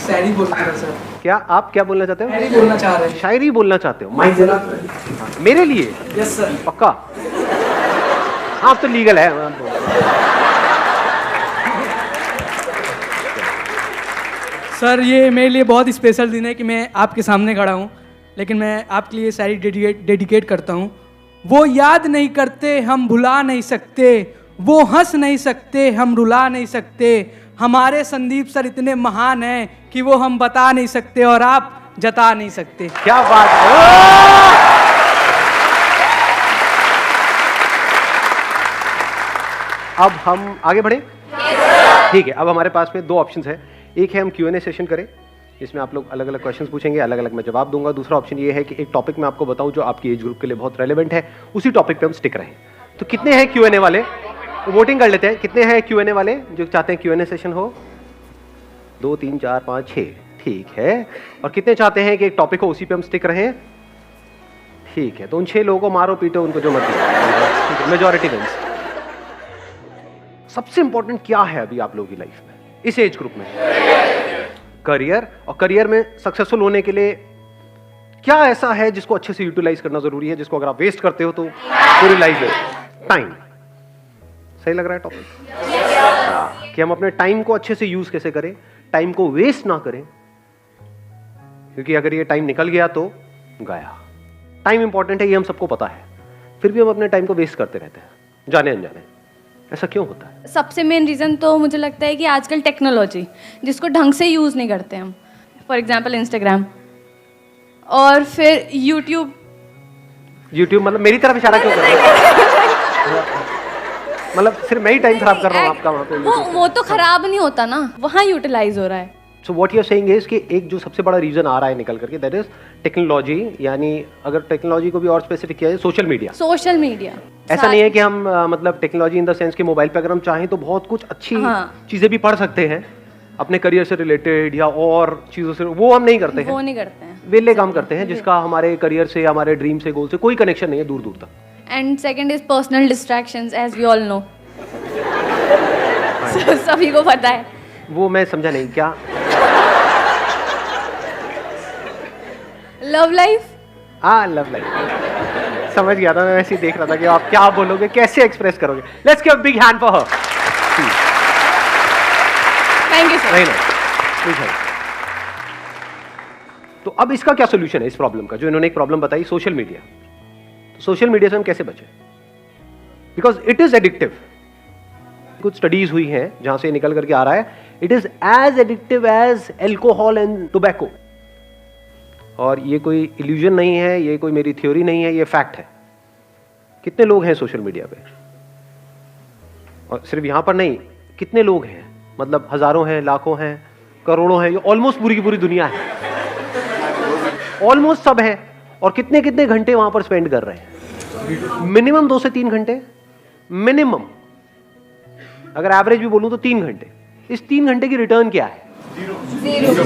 शायरी बोलना है सर। क्या आप क्या बोलना चाहते हो? शायरी बोलना चाह रहे हैं। शायरी बोलना चाहते हो? माइक जरा। मेरे लिए? Yes sir. पक्का? आप तो लीगल है। सर ये मेरे लिए बहुत स्पेशल दिन है कि मैं आपके सामने खड़ा हूँ, लेकिन मैं आपके लिए शायरी डेडिकेट करता हूँ। वो याद नहीं करते हम भुला नहीं सकते, वो हंस नहीं सकते हम रुला नहीं सकते, हमारे संदीप सर इतने महान हैं कि वो हम बता नहीं सकते और आप जता नहीं सकते। क्या बात है। अब हम आगे बढ़े? ठीक है, अब हमारे पास में दो ऑप्शंस हैं। एक है हम Q&A सेशन करें, इसमें आप लोग अलग अलग क्वेश्चंस पूछेंगे, अलग अलग मैं जवाब दूंगा। दूसरा ऑप्शन ये है कि एक टॉपिक मैं आपको बताऊं जो आपकी एज ग्रुप के लिए बहुत रेलेवेंट है, उसी टॉपिक पे हम स्टिक रहें। तो कितने हैं Q&A वाले? वोटिंग कर लेते हैं। कितने हैं Q&A वाले जो चाहते हैं Q&A सेशन हो? 2 3 4 5 6। ठीक है। और कितने चाहते हैं कि एक टॉपिक हो उसी पे हम स्टिक रहें? ठीक है। तो उन 6 लोगों को मारो पीटो, उनको जो मर्जी, मेजॉरिटी विंस। सबसे इंपॉर्टेंट क्या है अभी आप लोगों की लाइफ में इस एज ग्रुप में? करियर। और करियर में सक्सेसफुल होने के लिए क्या ऐसा है जिसको अच्छे से यूटिलाइज करना जरूरी है, जिसको अगर आप वेस्ट करते हो तो पूरी लाइफ है? टाइम। सही लग रहा है टॉपिक? कि हम अपने टाइम को अच्छे से यूज कैसे करें, टाइम को वेस्ट ना करें, क्योंकि अगर ये टाइम निकल गया तो गया। टाइम इंपॉर्टेंट है, ये हम सबको पता है, फिर भी हम अपने टाइम को वेस्ट करते रहते हैं जाने अनजाने। ऐसा क्यों होता है? सबसे मेन रीज़न तो मुझे लगता है कि आजकल टेक्नोलॉजी जिसको ढंग से यूज़ नहीं करते हम, फॉर एग्जांपल इंस्टाग्राम और फिर यूट्यूब मतलब मेरी तरफ इशारा क्यों कर रहे हो? मतलब सिर्फ मैं ही टाइम खराब कर रहा हूँ आपका वहाँ पे? वो तो खराब नहीं होता ना, वहाँ यूटिलाइज हो रहा है। So what you are saying is कि एक जो सबसे बड़ा रीजन आ रहा है निकल करके, दैट इज टेक्नोलॉजी। यानी अगर टेक्नोलॉजी को भी और स्पेसिफिक किया जाए, सोशल मीडिया। ऐसा नहीं है कि हम मतलब टेक्नोलॉजी इन द सेंस कि मोबाइल पे अगर हम चाहें तो बहुत कुछ अच्छी चीजें भी पढ़ सकते हैं अपने करियर से रिलेटेड या और चीजों से, वो हम नहीं करते हैं। वेले काम करते हैं जिसका हमारे करियर से, हमारे ड्रीम से, गोल से कोई कनेक्शन नहीं है दूर दूर तक। And second is personal distractions, as we all know. सभी को पता है। वो मैं समझा नहीं क्या? Love life. हाँ, लव लाइफ समझ गया था मैं, वैसे ही देख रहा था कि आप क्या बोलोगे, कैसे एक्सप्रेस करोगे। Let's give a big hand for her. Thank you sir. तो अब इसका क्या सोल्यूशन है इस प्रॉब्लम का, जो इन्होंने एक प्रॉब्लम बताई, सोशल मीडिया। तो सोशल मीडिया से हम कैसे बचें? Because it is addictive. कुछ स्टडीज हुई हैं जहां से निकल करके आ रहा है, it is as addictive as alcohol and tobacco. और ये कोई इल्यूजन नहीं है, ये कोई मेरी थ्योरी नहीं है, ये फैक्ट है। कितने लोग हैं सोशल मीडिया पे? और सिर्फ यहां पर नहीं, कितने लोग हैं, मतलब हजारों हैं, लाखों हैं, करोड़ों हैं, ये ऑलमोस्ट पूरी की पूरी दुनिया है, ऑलमोस्ट सब है। और कितने कितने घंटे वहां पर स्पेंड कर रहे हैं? मिनिमम 2 से 3 घंटे मिनिमम। अगर एवरेज भी बोलूं तो 3 घंटे। इस 3 घंटे की रिटर्न क्या है?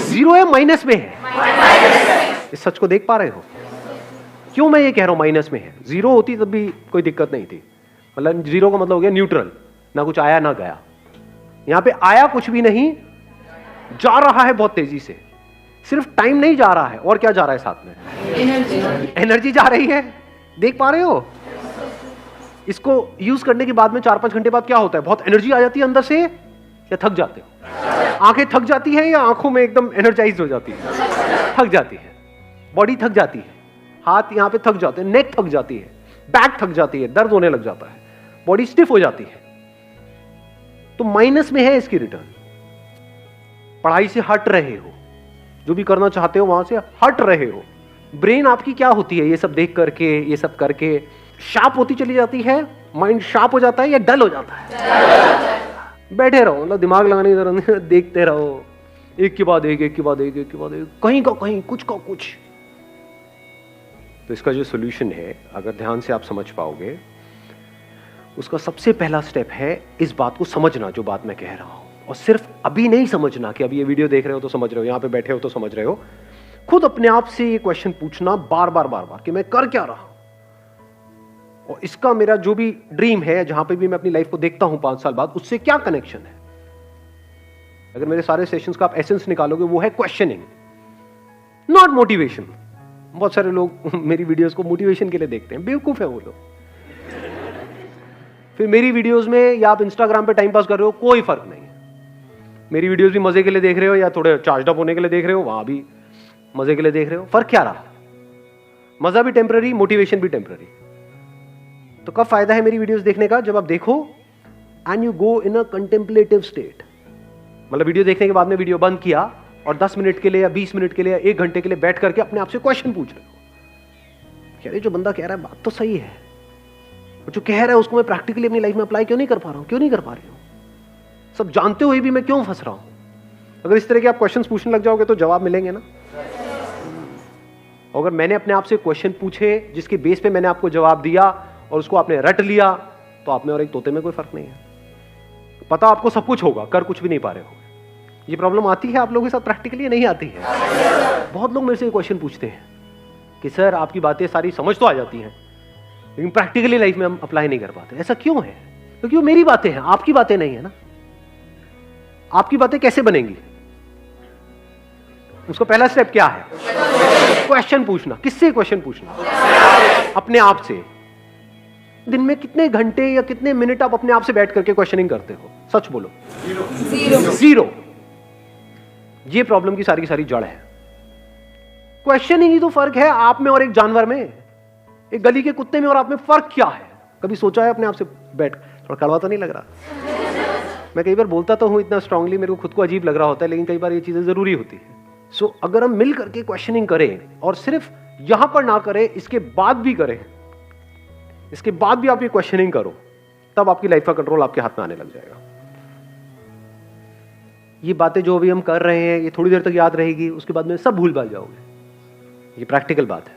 जीरो है, माइनस में है। इस सच को देख पा रहे हो? क्यों मैं ये कह रहा हूं माइनस में है? जीरो होती तब भी कोई दिक्कत नहीं थी, मतलब जीरो का मतलब हो गया न्यूट्रल, ना कुछ आया ना गया। यहां पे आया कुछ भी नहीं, जा रहा है बहुत तेजी से। सिर्फ टाइम नहीं जा रहा है, और क्या जा रहा है साथ में? एनर्जी जा रही है। देख पा रहे हो? इसको यूज करने के बाद में 4-5 घंटे बाद क्या होता है? बहुत एनर्जी आ जाती है अंदर से, या थक जाते हो? आंखें थक जाती है या आंखों में एकदम एनर्जाइज हो जाती है? थक जाती है, बॉडी थक जाती है, हाथ यहां पे थक जाते हैं, नेक थक जाती है, बैक थक जाती है, दर्द होने लग जाता है, बॉडी स्टिफ हो जाती है। तो माइनस में है इसकी रिटर्न। पढ़ाई से हट रहे हो, जो भी करना चाहते हो वहां से हट रहे हो। ब्रेन आपकी क्या होती है ये सब देख करके, ये सब करके शार्प होती चली जाती है? माइंड शार्प हो जाता है या डल हो जाता है? बैठे रहो, मतलब दिमाग लगाने की जरूरत नहीं, देखते रहो, एक के बाद एक, एक के बाद एक, एक के बाद एक, कहीं का कहीं, कुछ का कुछ। तो इसका जो सोल्यूशन है, अगर ध्यान से आप समझ पाओगे, उसका सबसे पहला स्टेप है इस बात को समझना, जो बात मैं कह रहा हूं। और सिर्फ अभी नहीं समझना कि अभी ये वीडियो देख रहे हो तो समझ रहे हो, यहां पे बैठे हो तो समझ रहे हो। खुद अपने आप से ये क्वेश्चन पूछना बार बार कि मैं कर क्या रहा हूं, और इसका मेरा जो भी ड्रीम है, जहां पे भी मैं अपनी लाइफ को देखता हूं 5 साल बाद, उससे क्या कनेक्शन है। अगर मेरे सारे सेशंस का आप एसेंस निकालोगे वो है क्वेश्चनिंग, नॉट मोटिवेशन। बहुत सारे लोग मेरी वीडियोस को मोटिवेशन के लिए देखते हैं, बेवकूफ है वो लोग। फिर मेरी वीडियोस में या आप इंस्टाग्राम पे टाइम पास कर रहे हो, कोई फर्क नहीं है। मेरी वीडियोस भी मजे के लिए देख रहे हो या थोड़े चार्ज अप होने के लिए देख रहे हो, वहां भी मजे के लिए देख रहे हो, फर्क क्या रहा? मजा भी टेम्पररी, मोटिवेशन भी टेम्पररी। तो कब फायदा है मेरी वीडियोस देखने का? जब आप देखो and you go in a contemplative state. मतलब वीडियो देखने के बाद में वीडियो बंद किया और 10 मिनट के लिए या 20 मिनट के लिए या 1 घंटे के लिए बैठ करके अपने आप से क्वेश्चन पूछ रहे हो, यार ये जो बंदा कह रहा है बात तो सही है, और जो कह रहा है उसको मैं प्रैक्टिकली अपनी लाइफ में अप्लाई क्यों नहीं कर पा रहा हूं, क्यों नहीं कर पा रही हूं? सब जानते हुए भी मैं क्यों फंस रहा हूं? अगर इस तरह के आप क्वेश्चंस पूछने लग जाओगे तो जवाब मिलेंगे ना। अगर मैंने अपने आप से क्वेश्चन पूछे जिसके बेस पे मैंने आपको जवाब दिया और उसको आपने रट लिया, तो आप में और एक तोते में कोई फर्क नहीं है। पता आपको सब कुछ होगा, कर कुछ भी नहीं पा रहे हो। ये प्रॉब्लम आती है आप लोगों के साथ प्रैक्टिकली, नहीं आती है? बहुत लोग मेरे से क्वेश्चन पूछते हैं कि सर आपकी बातें सारी समझ तो आ जाती हैं लेकिन प्रैक्टिकली लाइफ में हम अप्लाई नहीं कर पाते। ऐसा क्यों है? क्योंकि वो मेरी बातें हैं, आपकी बातें नहीं है ना। आपकी बातें कैसे बनेंगी? उसका पहला स्टेप क्या है? क्वेश्चन पूछना। किससे क्वेश्चन पूछना? अपने आप से। दिन में कितने घंटे या कितने मिनट आप अपने आप से बैठ करके क्वेश्चनिंग करते हो? सच बोलो। जीरो। ये प्रॉब्लम की सारी जड़ है। क्वेश्चनिंग ही तो फर्क है आप में और एक जानवर में, एक गली के कुत्ते में और आप में फर्क क्या है? कभी सोचा है अपने आप से बैठ? थोड़ा कड़वा तो नहीं लग रहा? मैं कई बार बोलता तो हूं इतना स्ट्रांगली, मेरे को खुद को अजीब लग रहा होता है, लेकिन कई बार ये चीजें जरूरी होती है। सो अगर हम मिल करके क्वेश्चनिंग करें और सिर्फ यहां पर ना करें, इसके बाद भी करें, इसके बाद भी आप ये क्वेश्चनिंग करो, तब आपकी लाइफ का कंट्रोल आपके हाथ में आने लग जाएगा। ये बातें जो अभी हम कर रहे हैं ये थोड़ी देर तक याद रहेगी, उसके बाद में सब भूल भाल जाओगे। ये प्रैक्टिकल बात है।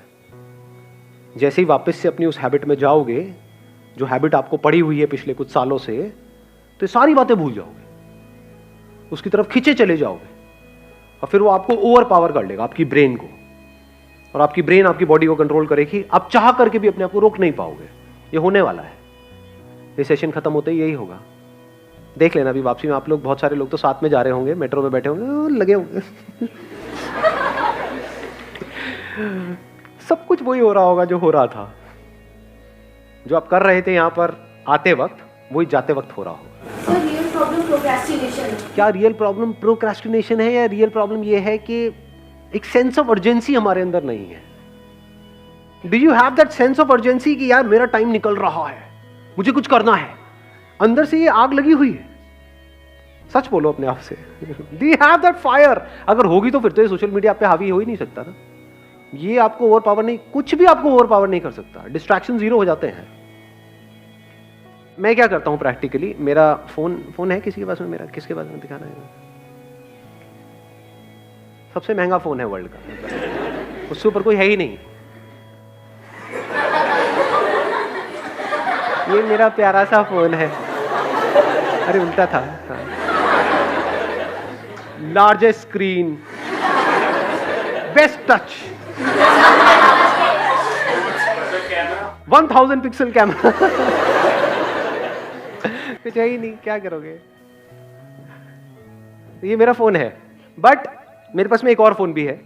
जैसे ही वापस से अपनी उस हैबिट में जाओगे, जो हैबिट आपको पड़ी हुई है पिछले कुछ सालों से, तो ये सारी बातें भूल जाओगे, उसकी तरफ खींचे चले जाओगे और फिर वो आपको ओवर पावर कर लेगा, आपकी ब्रेन को, और आपकी ब्रेन आपकी बॉडी को कंट्रोल करेगी। आप चाह करके भी अपने आप को रोक नहीं पाओगे। ये होने वाला है। ये सेशन खत्म होते ही यही होगा। देख लेना अभी वापसी में आप लोग, बहुत सारे लोग तो साथ में जा रहे होंगे, मेट्रो में बैठे होंगे, लगे होंगे सब कुछ वही हो रहा होगा जो हो रहा था, जो आप कर रहे थे यहां पर आते वक्त, वही जाते वक्त हो रहा होगा। रियल प्रॉब्लम प्रोक्रेस्टिनेशन है। क्या रियल प्रॉब्लम प्रोक्रेस्टिनेशन है, या रियल प्रॉब्लम ये है कि एक सेंस ऑफ अर्जेंसी हमारे अंदर नहीं है? Do you have that sense of urgency कि यार मेरा टाइम निकल रहा है, मुझे कुछ करना है? अंदर से ये आग लगी हुई है। सच बोलो अपने आप से। Do you have that fire? अगर होगी तो फिर तो ये सोशल मीडिया पे हावी हो ही नहीं सकता ना। ये आपको ओवर पावर नहीं, कुछ भी आपको ओवर पावर नहीं कर सकता। डिस्ट्रैक्शन जीरो हो जाते हैं। मैं क्या करता हूं प्रैक्टिकली, मेरा फोन है किसी के पास में? मेरा किसके पास में दिखाना है? सबसे महंगा फोन है वर्ल्ड का, उससे ऊपर कोई है ही नहीं। ये मेरा प्यारा सा फोन है। अरे उल्टा था। Largest screen, best touch, 1000 pixel camera. कुछ है ही नहीं, क्या करोगे? ये मेरा फोन है, बट मेरे पास में एक और फोन भी है।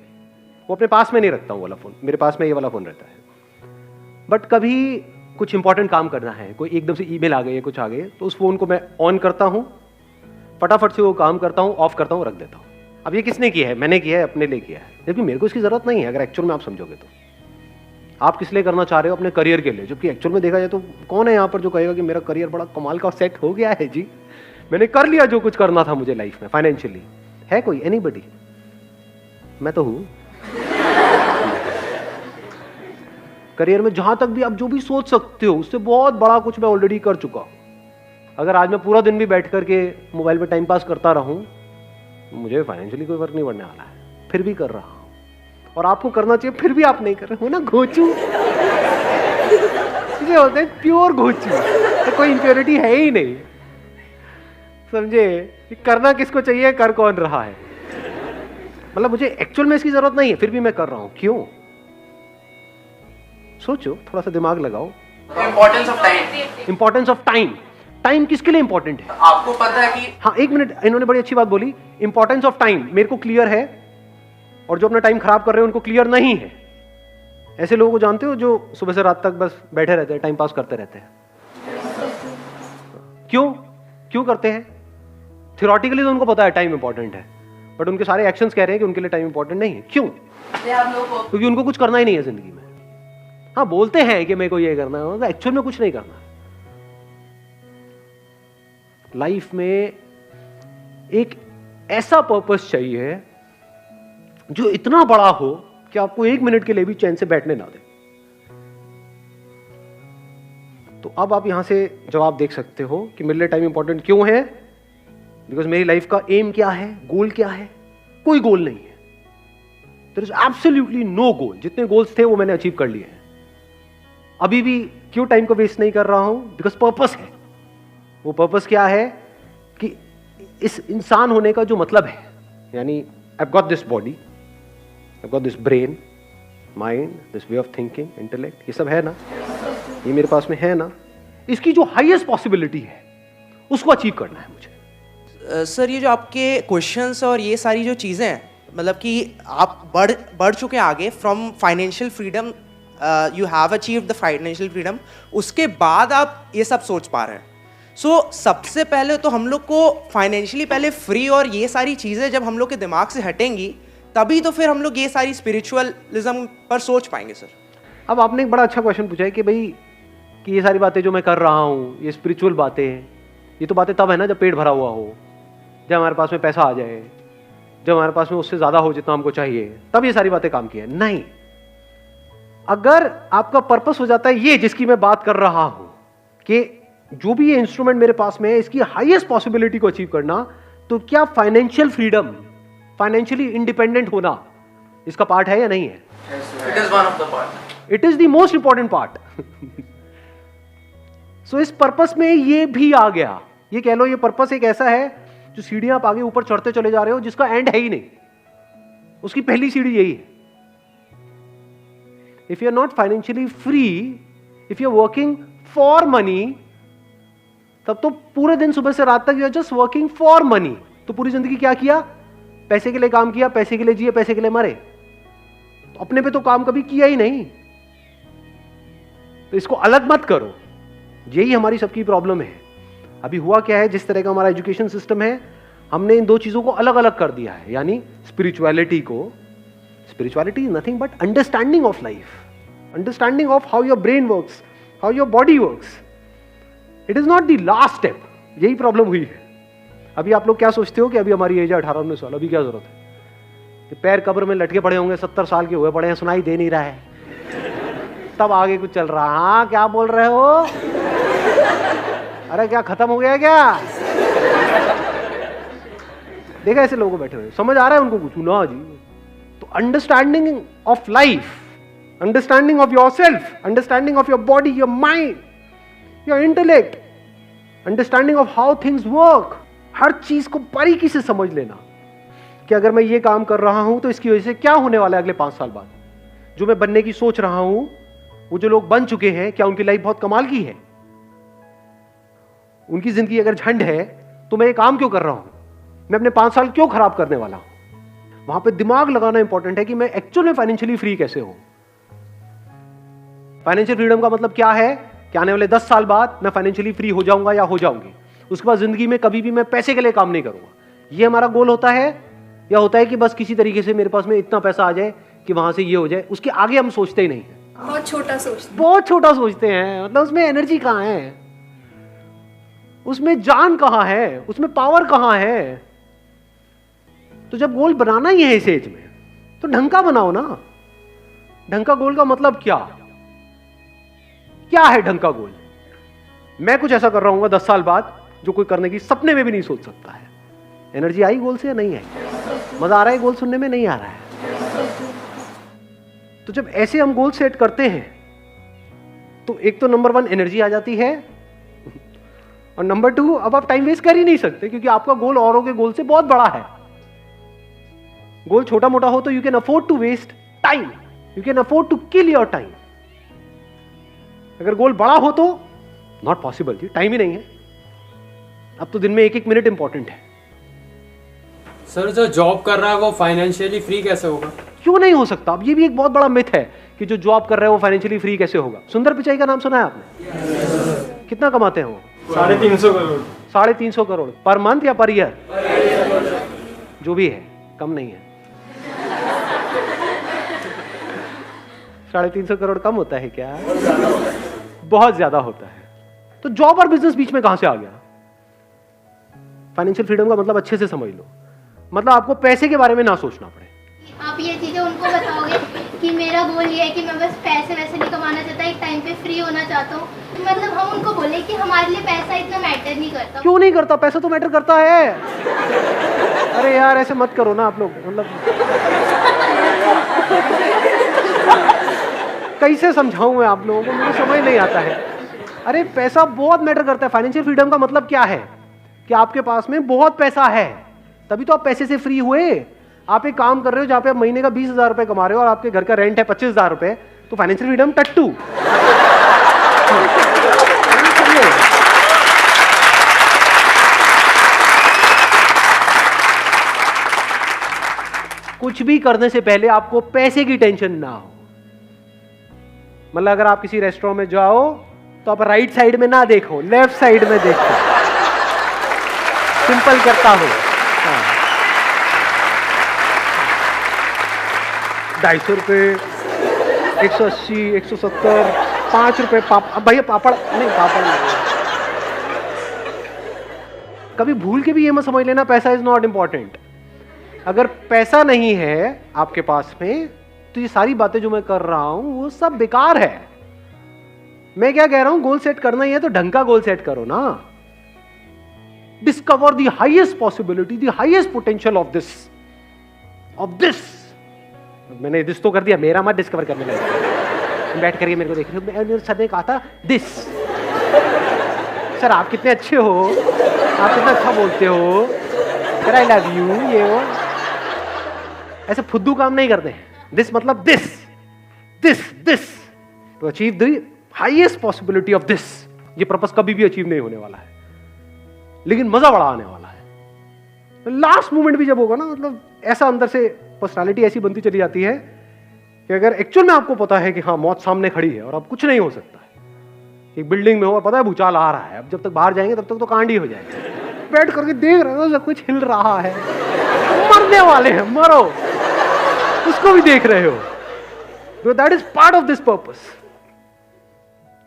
वो अपने पास में नहीं रखता हूं वाला फोन, मेरे पास में ये वाला फोन रहता है। बट कभी कुछ इंपॉर्टेंट काम करना है, कोई एकदम से ईमेल आ गई है, कुछ आ गए, तो उस फोन को मैं ऑन करता हूं, फटाफट से वो काम करता हूं, ऑफ करता हूं, रख देता हूं। अब ये किसने किया है? मैंने किया है, अपने लिए किया है, जबकि मेरे को इसकी जरूरत नहीं है। अगर एक्चुअल में आप समझोगे तो आप किस लिए करना चाह रहे हो? अपने करियर के लिए। जबकि एक्चुअल में देखा जाए तो कौन है यहाँ पर जो कहेगा कि मेरा करियर बड़ा कमाल का सेट हो गया है जी, मैंने कर लिया जो कुछ करना था मुझे लाइफ में फाइनेंशियली? है कोई? एनीबडी? मैं तो हूं। करियर में जहां तक भी आप जो भी सोच सकते हो उससे बहुत बड़ा कुछ मैं ऑलरेडी कर चुका हूं। अगर आज मैं पूरा दिन भी बैठ करके मोबाइल पे टाइम पास करता रहूं, मुझे फाइनेंशियली कोई फर्क नहीं पड़ने वाला है, फिर भी कर रहा हूं। और आपको करना चाहिए, फिर भी आप नहीं कर रहे हो ना। घोचू इसे होते हैं प्योर घोचू, तो कोई इंप्योरिटी है ही नहीं। समझे? करना किसको चाहिए, कर कौन रहा है? मतलब मुझे एक्चुअल में इसकी जरूरत नहीं है, फिर भी मैं कर रहा हूं। क्यों? सोचो, थोड़ा सा दिमाग लगाओ। Importance of time. Importance of time. Time किसके लिए इंपॉर्टेंट है? आपको पता है कि हाँ, एक मिनट, इन्होंने बड़ी अच्छी बात बोली, इंपॉर्टेंस ऑफ टाइम मेरे को क्लियर है, और जो अपना टाइम खराब कर रहे हैं उनको क्लियर नहीं है। ऐसे लोगों को जानते हो जो सुबह से रात तक बस बैठे रहते हैं, टाइम पास करते रहते हैं। क्यों करते हैं? थियोरेटिकली तो उनको पता है टाइम इंपॉर्टेंट है, बट उनके सारे एक्शंस कह रहे हैं कि उनके लिए टाइम इंपॉर्टेंट नहीं है। क्यों? क्योंकि उनको कुछ करना ही नहीं है जिंदगी में। हाँ, बोलते हैं कि मेरे को ये करना है, एक्चुअल में कुछ नहीं करना। लाइफ में एक ऐसा पर्पस चाहिए जो इतना बड़ा हो कि आपको 1 मिनट के लिए भी चैन से बैठने ना दे। तो अब आप यहां से जवाब देख सकते हो कि मेरे लिए टाइम इंपॉर्टेंट क्यों है। बिकॉज मेरी लाइफ का एम क्या है, गोल क्या है? कोई गोल नहीं है। देयर इज एब्सोल्युटली नो गोल। जितने गोल्स थे वो मैंने अचीव कर लिए हैं। अभी भी क्यों टाइम को वेस्ट नहीं कर रहा हूं? बिकॉज पर्पस है। वो पर्पस क्या है कि इस इंसान होने का जो मतलब है, यानी I got this body, I got this brain, mind, this way of thinking, intellect, ये सब है ना, ये मेरे पास में है ना, इसकी जो हाईएस्ट पॉसिबिलिटी है उसको अचीव करना है मुझे। सर, ये जो आपके क्वेश्चंस और ये सारी जो चीज़ें हैं, मतलब कि आप बढ़ चुके हैं आगे from financial freedom, you have achieved the financial freedom, उसके बाद आप ये सब सोच पा रहे हैं। सो सबसे पहले तो हम लोग को फाइनेंशियली पहले फ्री और ये सारी चीज़ें जब हम लोग के दिमाग से हटेंगी, तभी तो फिर हम लोग ये सारी स्पिरिचुअलिज्म पर सोच पाएंगे। सर, अब आपने एक बड़ा अच्छा क्वेश्चन पूछा है कि भाई कि ये सारी बातें जो मैं कर रहा हूँ, ये स्पिरिचुअल बातें हैं, ये तो बातें तब है ना जब पेट भरा हुआ हो, जब हमारे पास में पैसा आ जाए, जब हमारे पास में उससे ज्यादा हो जितना हमको चाहिए, तब ये सारी बातें काम की है। नहीं, अगर आपका पर्पस हो जाता है ये जिसकी मैं बात कर रहा हूं कि जो भी ये इंस्ट्रूमेंट मेरे पास में है इसकी हाईएस्ट पॉसिबिलिटी को अचीव करना, तो क्या फाइनेंशियल फ्रीडम, फाइनेंशियली इंडिपेंडेंट होना इसका पार्ट है या नहीं है? It is one of the part, it is the most important part. So इस पर्पस में ये भी आ गया। ये कह लो, ये पर्पस एक ऐसा है जो सीढ़ियां आप आगे ऊपर चढ़ते चले जा रहे हो, जिसका एंड है ही नहीं, उसकी पहली सीढ़ी यही है। If you are not financially free, if you are working for money, तब तो पूरे दिन सुबह से रात तक you are just working for money. तो पूरी जिंदगी क्या किया? पैसे के लिए काम किया, पैसे के लिए जिए, पैसे के लिए मरे। तो अपने पे तो काम कभी किया ही नहीं। तो इसको अलग मत करो, यही हमारी सबकी प्रॉब्लम है। अभी हुआ क्या है, जिस तरह का हमारा एजुकेशन सिस्टम है, हमने इन दो चीजों को अलग अलग कर दिया है। यानी spirituality is nothing but understanding of life, understanding of how your brain works, how your body works. It is not the last step. यही प्रॉब्लम हुई है। अभी आप लोग क्या सोचते हो कि अभी हमारी एज है 18-19 साल, अभी क्या जरूरत है कि पैर कब्र में लटके पड़े होंगे, 70 साल के हुए पड़े हैं, सुनाई दे नहीं रहा है, तब आगे कुछ चल रहा। हाँ, क्या बोल रहे हो? अरे क्या खत्म हो गया क्या? देखा ऐसे लोगों को बैठे हुए, समझ आ रहा है उनको कुछ ना जी? तो understanding of life, understanding of your self, understanding of your body, your mind, your intellect, understanding of how things work, हर चीज को बारीकी से समझ लेना कि अगर मैं ये काम कर रहा हूं तो इसकी वजह से क्या होने वाला है अगले 5 साल बाद। जो मैं बनने की सोच रहा हूं, वो जो लोग बन चुके हैं, क्या उनकी लाइफ बहुत कमाल की है? उनकी जिंदगी अगर झंड है तो मैं ये काम क्यों कर रहा हूं? मैं अपने 5 साल क्यों खराब करने वाला हूं? वहां पे दिमाग लगाना इंपॉर्टेंट है कि मैं एक्चुअल में फाइनेंशियली फ्री कैसे हूं। फाइनेंशियल फ्रीडम का मतलब क्या है कि आने वाले 10 साल बाद मैं फाइनेंशियली फ्री हो जाऊंगा या हो जाऊंगी। उसके बाद जिंदगी में कभी भी मैं पैसे के लिए काम नहीं करूंगा। ये हमारा गोल होता है, या होता है कि बस किसी तरीके से मेरे पास में इतना पैसा आ जाए कि वहां से ये हो जाए। उसके आगे हम सोचते ही नहीं है, बहुत छोटा सोचते हैं। बहुत छोटा सोचते हैं। मतलब उसमें एनर्जी कहां है, उसमें जान कहां है, उसमें पावर कहां है? तो जब गोल बनाना ही है इस एज में, तो ढंग का बनाओ ना। ढंग का गोल का मतलब क्या है? ढंग का गोल, मैं कुछ ऐसा कर रहा हूं 10 साल बाद जो कोई करने की सपने में भी नहीं सोच सकता है। एनर्जी आई गोल से या नहीं आई? मजा आ रहा है गोल सुनने में? नहीं आ रहा है। तो जब ऐसे हम गोल सेट करते हैं तो एक तो नंबर 1 एनर्जी आ जाती है, और नंबर 2 अब आप टाइम वेस्ट कर ही नहीं सकते, क्योंकि आपका गोल औरों के गोल से बहुत बड़ा है। गोल छोटा मोटा हो तो you can afford to waste time, you can afford to kill your time. अगर गोल बड़ा हो तो नॉट पॉसिबल जी, टाइम ही नहीं है। अब तो दिन में 1-1 मिनट इंपॉर्टेंट है। सर जो जॉब कर रहा है वो फाइनेंशियली फ्री कैसे होगा? क्यों नहीं हो सकता? अब ये भी एक बहुत बड़ा मिथ है कि जो जॉब कर रहा है वो फाइनेंशियली फ्री कैसे होगा। सुंदर पिचाई का नाम सुना है आपने? कितना कमाते हैं वो? 350 करोड़। 350 करोड़ पर मंथ या पर ईयर? जो भी है, कम नहीं है। 350 करोड़ कम होता है क्या? बहुत ज्यादा होता है। तो जॉब और बिजनेस बीच में कहां से आ गया? फाइनेंशियल फ्रीडम का मतलब अच्छे से समझ लो, मतलब आपको पैसे के बारे में ना सोचना पड़े। आप ये चीजें उनको बताओगे कि मेरा गोल ये है कि मैं बस पैसे वैसे नहीं कमाना चाहता, एक टाइम पे फ्री होना चाहता हूँ, मतलब हम उनको बोले कि हमारे लिए पैसा इतना मैटर नहीं करता। क्यों नहीं करता? पैसा तो मैटर करता है। अरे यार ऐसे मत करो ना आप लोग, मतलब कैसे समझाऊं मैं आप लोगों को, मुझे समझ नहीं आता है। अरे पैसा बहुत मैटर करता है। फाइनेंशियल फ्रीडम का मतलब क्या है? कि आपके पास में बहुत पैसा है, तभी तो आप पैसे से फ्री हुए। आप एक काम कर रहे हो जहां पे आप महीने का 20,000 रुपए कमा रहे हो और आपके घर का रेंट है 25,000 रुपए, तो फाइनेंशियल फ्रीडम टट्टू। कुछ भी करने से पहले आपको पैसे की टेंशन ना हो। मतलब अगर आप किसी रेस्टोरेंट में जाओ तो आप राइट साइड में ना देखो, लेफ्ट साइड में देखो। सिंपल करता हो। 250 रुपए, 180, 170, 5 रुपए भैया पापड़ नहीं, पापड़ नहीं। कभी भूल के भी ये मत समझ लेना पैसा इज नॉट इंपॉर्टेंट। अगर पैसा नहीं है आपके पास में तो ये सारी बातें जो मैं कर रहा हूं वो सब बेकार है। मैं क्या कह रहा हूं, गोल सेट करना ही है तो ढंग का गोल सेट करो ना। Discover the highest possibility, the highest potential of this. मैंने दिस तो कर दिया, मेरा मत डिस्कवर करने लगा। बैठ करके मेरे को देख रहे हो, सर ने कहा था दिस। सर आप कितने अच्छे हो, आप कितना अच्छा बोलते हो, सर आई लव यू, ये वो ऐसे फुद्दू काम नहीं करते। दिस मतलब this to achieve the highest possibility of this. ये पर्पस कभी भी अचीव नहीं होने वाला है, लेकिन मजा बड़ा आने वाला है। लास्ट मोमेंट भी जब होगा ना, मतलब ऐसा अंदर से पर्सनालिटी ऐसी बनती चली जाती है कि अगर एक्चुअल में आपको पता है कि हाँ मौत सामने खड़ी है और अब कुछ नहीं हो सकता है। एक बिल्डिंग में हो, पता है भूचाल आ रहा है, अब जब तक बाहर जाएंगे तब तक तो कांड ही हो जाएगा। बैठ करके देख रहे हो सब कुछ हिल रहा है, मरने वाले हैं, मरो, उसको भी देख रहे हो। That is part of this purpose,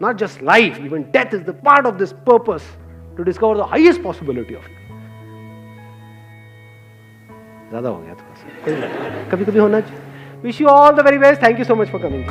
not just life, even death is the part of this purpose to discover the highest possibility of. ज्यादा हो गया थोड़ा सा, कभी कभी होना चाहिए। Wish you all the very best, thank you so much for coming.